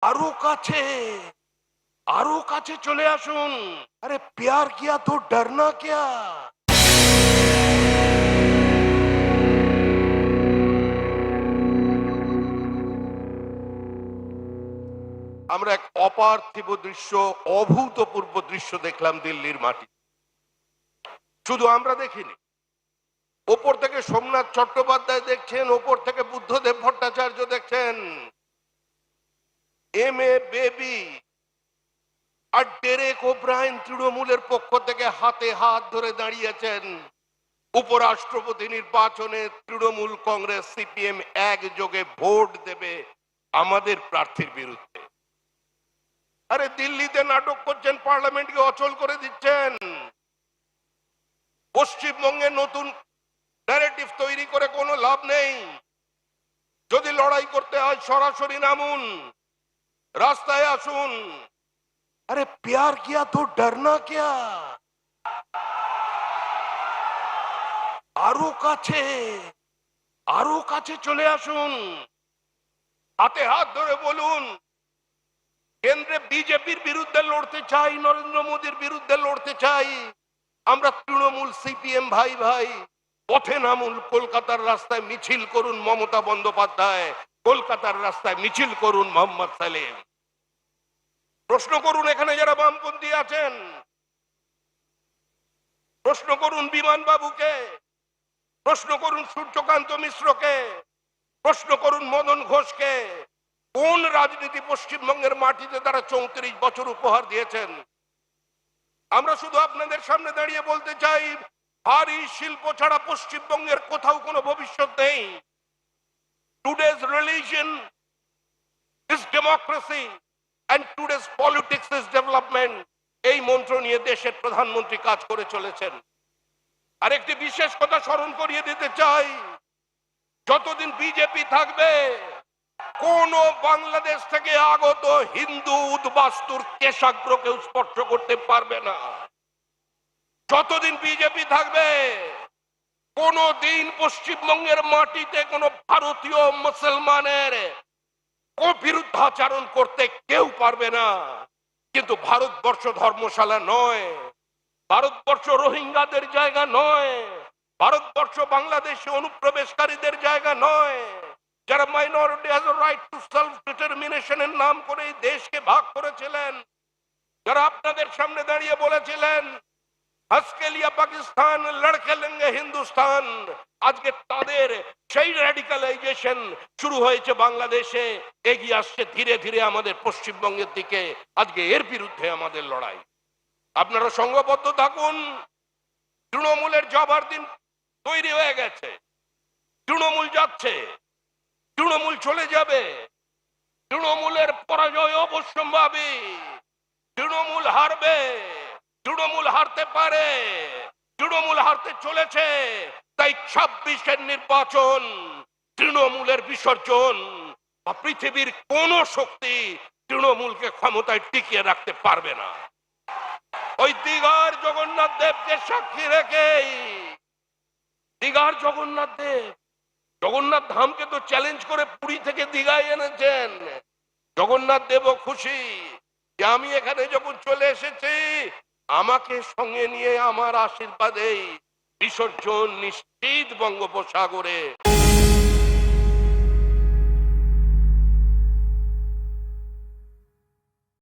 আরো কাছে, আরো কাছে চলে আসুন। আরে প্যার কিয়া তো ডরনা কিয়া। আমরা এক অপার্থিব দৃশ্য, অভূতপূর্ব দৃশ্য দেখলাম দিল্লির মাটি। শুধু আমরা দেখিনি, ওপর থেকে সোমনাথ চট্টোপাধ্যায় দেখছেন, ওপর থেকে বুদ্ধদেব ভট্টাচার্য দেখছেন, M A baby R Derek O'Brien তৃণমূলের পক্ষ থেকে হাতে হাত ধরে দাঁড়িয়েছেন। উপরাষ্ট্রপতি নির্বাচনে তৃণমূল, কংগ্রেস, সিপিএম একযোগে ভোট দেবে আমাদের প্রার্থীর বিরুদ্ধে। আরে দিল্লিতে নাটক করছেন, পার্লামেন্টকে অচল করে দিচ্ছেন। পশ্চিমবঙ্গে নতুন ন্যারেটিভ তৈরি করে কোনো লাভ নেই। যদি লড়াই করতে হয় সরাসরি নামুন, রাস্তায় আসুন। আরে প্যার কিয়া তো ডরনা কিয়া। আরো কাছে, আরো কাছে চলে আসুন। হাতে হাত ধরে বলুন, কেন্দ্রে বিজেপির বিরুদ্ধে লড়তে চাই, নরেন্দ্র মোদীর বিরুদ্ধে লড়তে চাই। আমরা তৃণমূল, সিপিএম ভাই ভাই, পথে নামুন। কলকাতার রাস্তায় মিছিল করুন মমতা বন্দ্যোপাধ্যায়, কলকাতার রাস্তায় মিছিল করুন মোহাম্মদ সালেম। প্রশ্ন করুন এখানে যারা বামপন্থী আছেন, প্রশ্ন করুন বিমান বাবুকে, প্রশ্ন করুন সূর্যকান্ত মিশ্রকে, প্রশ্ন করুন মদন ঘোষকে। কোন রাজনীতি পশ্চিমবঙ্গের মাটিতে তারা 34 বছর উপহার দিয়েছেন? আমরা শুধু আপনাদের সামনে দাঁড়িয়ে বলতে চাই, ভারী শিল্প ছাড়া পশ্চিমবঙ্গের কোথাও কোনো ভবিষ্যৎ নেই। Today's religion is democracy and today's politics is development। এই মন্ত্র নিয়ে দেশের প্রধানমন্ত্রী কাজ করে চলেছেন। আরেকটি বিশেষ কথা স্মরণ করিয়ে দিতে চাই, যতদিন বিজেপি থাকবে কোন বাংলাদেশ থেকে আগত হিন্দু উদ্বাস্তুর কেশাগ্রকে স্পর্শ করতে পারবে না। যতদিন বিজেপি থাকবে কোন দিন পশ্চিমবঙ্গের মাটিতে কোন ভারতীয় মুসলমানের বিরুদ্ধাচরণ করতে কেউ পারবে না। কিন্তু ভারতবর্ষ ধর্মশালা নয়, ভারতবর্ষ রোহিঙ্গাদের জায়গা নয়, ভারতবর্ষ বাংলাদেশে অনুপ্রবেশকারীদের জায়গা নয়। যারা minority has a right to self ডিটারমিনেশনের নাম করে এই দেশকে ভাগ করেছিলেন, যারা আপনাদের সামনে দাঁড়িয়ে বলেছিলেন আজকে লিয়া পাকিস্তান লড়কে লেঙ্গে হিন্দুস্তান, আজকে তাদের সেই র্যাডিকালাইজেশন শুরু হয়েছে বাংলাদেশে, এগিয়ে আসছে ধীরে ধীরে আমাদের পশ্চিমবঙ্গের দিকে। আজকে এর বিরুদ্ধে আমাদের লড়াই। আপনারা সংঘবদ্ধ থাকুন। তৃণমূলের যাবার দিন তৈরি হয়ে গেছে। তৃণমূল যাচ্ছে, তৃণমূল চলে যাবে, তৃণমূলের পরাজয় অবশ্যম্ভাবী। তৃণমূল হারবে, তৃণমূল হারতে পারে, তৃণমূল হারতে চলেছে। তাই 26-এর নির্বাচন তৃণমূলের বিসর্জন। পৃথিবীর কোন শক্তি তৃণমূলকে ক্ষমতায় টিকিয়ে রাখতে পারবে না। ওই দীঘার জগন্নাথ দেবকে সাক্ষী রেখে, দীঘার জগন্নাথ দেব জগন্নাথ ধামকে তো চ্যালেঞ্জ করে পুরী থেকে দীঘায় এনেছেন। জগন্নাথ দেবও খুশি যে আমি এখানে যখন চলে এসেছি আমাকে সঙ্গে নিয়ে আমার আশীর্বাদে বিসর্জন নিশ্চিত বঙ্গোপসাগরে।